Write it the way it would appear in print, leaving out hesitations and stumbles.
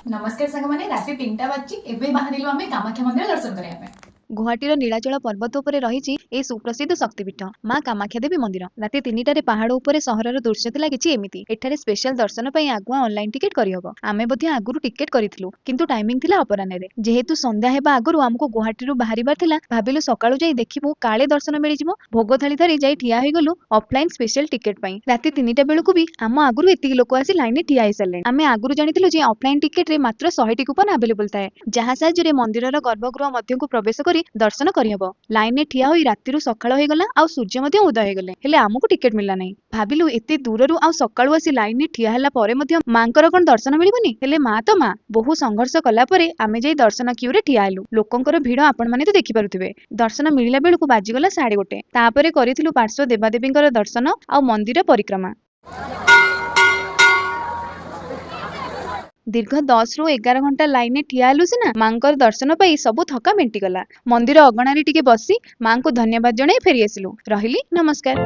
नमस्कार सांगमाने राति 3टा बाजी एबे बाहरिलु आमे कामाख्या मंदिर दर्शन करिया पे। गुवाहाटीर नीलाचल पर्वत उपरे रही ए सुप्रसिद्ध शक्तिपीठ माँ कामाख्या देवी मंदिर। राति 3टारे पहाड़ उपरे सहरर दृश्य थिला किछि एमिति। एठारे स्पेशल दर्शन पई आगुआ ऑनलाइन टिकेट करिहबो। आमे बध्य आगुरु टिकेट करिथिलु किंतु टाइमिंग थिला अपराह्न रे। जेहेतु संध्या हेबा आगुरु हमकु गुवाहाटीरु बाहरिबार थिला भाबिलु सकाळु जाई देखिबु काळे दर्शन मिलि जिवो। भोग थाली धरी जाई ठिया होई गलु ऑफलाइन स्पेशल टिकेट पई। राति 3टा बेलकु भी आम आगुरु एतिक लोक आसी लाइन रे ठिया होई सारले। आमे आगुरु जानिथिलु जे ऑफलाइन टिकेट रे मात्र 100 कूपन अवेलेबल थाए, जहा साहाय्य मंदिरर गर्भगृह मध्यकु प्रवेश करी दर्शन करिहबो। लाइन में ठिया होई रातिरु सकाळ होई गला आ सूर्य मध्ये उदय होई गले, हेले आमको टिकेट मिलला नै। भाबिलु एते दूररु आ सकाळु आसी लाइन में ठिया हला परे मध्ये मांकर कोन दर्शन मिलिबनी, हेले मा तो मा बहु संघर्ष कला परे आमे जाई दर्शन क्यू रे ठिया हेलु। लोकंकर भिड़ आपण माने तो देखि पारुथिबे। दर्शन मिलिला बेलकु बाजी गला 1:30। तापरे करिथिलु पार्श्व देवादेवींकर दर्शन आ मंदिर परिक्रमा। दीर्घ 10 ରୁ 11 घंटा लाइन में ठिया हेलु सिना मांकर दर्शन पाई सबु थका मेंटी गला। मंदिर अगणारे टिके बसी मां को धन्यवाद जणाई फेरी आसिलु। रहिली नमस्कार।